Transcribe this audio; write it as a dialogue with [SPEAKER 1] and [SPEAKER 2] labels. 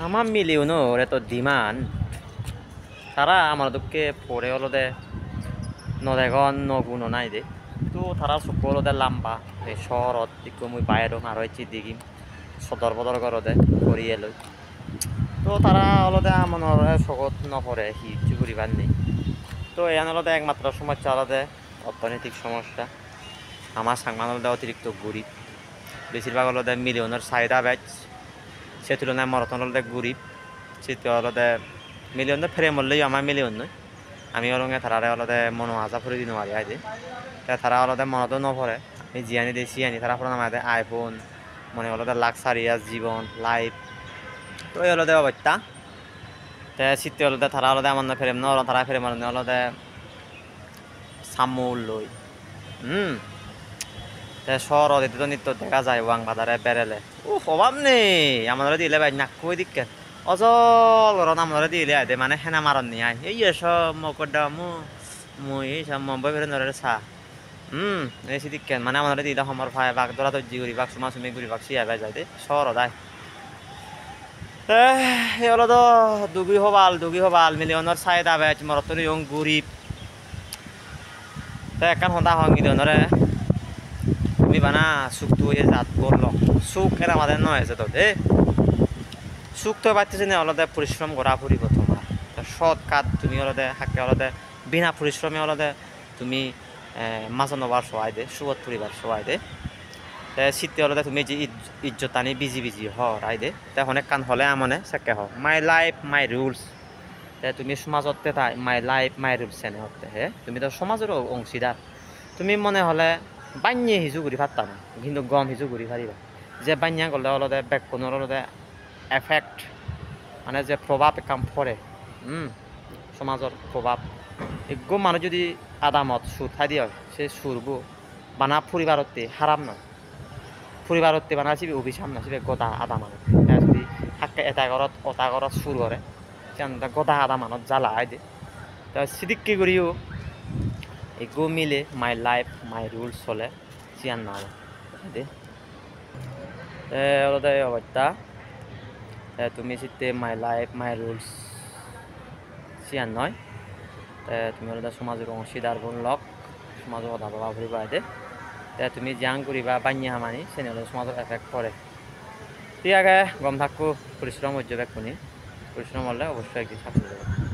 [SPEAKER 1] আমার মিলিয়নও ওরে তো ডিমান্ড তারা আমার দুঃখে পরে হলো দে নদেগন নগুণ নাই দে তো তারা চকু হলো দে লাম্বা এই শহরত দিকু মুই বাইর আর হয়েছি দিঘিম সদর বদর করো দে করিয়ে লই তো তারা হলো দে মনের চকত নপরে কিছু করিবার নেই তো এখানে হলো দে একমাত্র সমস্যা হলো দে অর্থনৈতিক সমস্যা আমার সাংমান হলো দে অতিরিক্ত গরিব বেশিরভাগ হলো দে মিলিয়নের চাহিদা ব্যাচ সে তুলনায় মরতন হলো দে গরিব সেটা হলো দে মিলিয়ন ফেরে মরলেই আমার মিলিয়ন নয় আমি অলঙ্গে তারারে অলদে মন হাজা ফুরি দিন মারি আইদে তারা অলদে মনতো নপরে আমি জিয়ানি দিই সিয়ানি তারা ফুরান আমাদের আইফোন মনে অলদে লাক্সারিয়াস জীবন লাইফ তো এই অলদে অবত্যা তে শীতে অলদে তারা অলদে আমার ফেরেম ন তারা ফেরে মারনে অলদে সামুল লই তে শহর অদিত নিত্য দেখা যায় ওয়াং বাজারে বেড়েলে ও অভাব নেই আমাদের দিলে ভাই নাক কই দিকে অজল রন আমরা দিলে আদে মানে হেনা মারন নি আই এই সব মকডা মুই সব মুম্বাই ফেরে নরে সা এই সিদিকে মানে আমাদের দিলে সমর ভাই বাগ দরা তো জিগুরি বাগ সুমা সুমি গুরি বাগ সিয়া বাই যায় দে শহর দাই এই হলো তো দুগি হবাল মিলিয়নের চাহিদা বেচ মরতর ইয়ং গরিব তো একান হন্দা হং মিলিয়নরে তুমি বানা সুখ তো হয়ে জাত করলো সুখ এরা আমাদের নয় আছে তো দে সুখ তো পাইতেছে না অলদে পরিশ্রম করা পড়িব তোমার সৎ কাজ তুমি অলদে হাকে অলদে বিনা পরিশ্রমে অলদে তুমি মাছ নবার সহায় দে সুবত পরিবার সহায় দে শীতে অলদে তুমি যে ইজ্জত আনি বিজি বিজি হরাই দে তে অনেক কান হলে আমনে সেকে হ মাই লাইফ মাই রুলস তে তুমি সমাজতে তাই মাই লাইফ মাই রুলস এনে হতে হে তুমি তো সমাজের অংশীদার তুমি মনে হলে বান্যে হিজু ঘুরি ফাত্তা না কিন্তু গম হিজু ঘুরি ফারিবা যে বান্যা করলে অলদে বেক কোনো অলদে এফেক্ট মানে যে প্রভাব কাম পড়ে সমাজের প্রভাব এগো মানুষ যদি আদামত সুর খাই দিয়ে সেই সুরবো বানা পরিবারতে হারাম না পরিবারতে বানা আসবে অভিশাপ না আসবে গদা আদা মানুষ যদি হাক্কে এটা ঘরত অতা ঘরত সুর করে গদা আদা মানুষ জ্বালা আই দে তা সিদিকি করিও এগো মিলে মাই লাইফ মাই রুলস চলে চিয়ান না দে অবস্থা তুমি সিতে মাই লাইফ মাই রুলস চিয়ান নয় তুমি হলো সমাজের অংশীদার লক সমাজের কথা বাবা ফুরিবা দে তুমি জিয়াং করিবা বান্যা হামানি সেনে হলে সমাজের এফেক্ট পড়ে ঠিক আছে গম থাকো পরিশ্রম হচ্ছে বেকুনি পরিশ্রম হলে অবশ্যই একদিন সাফল্য দেবে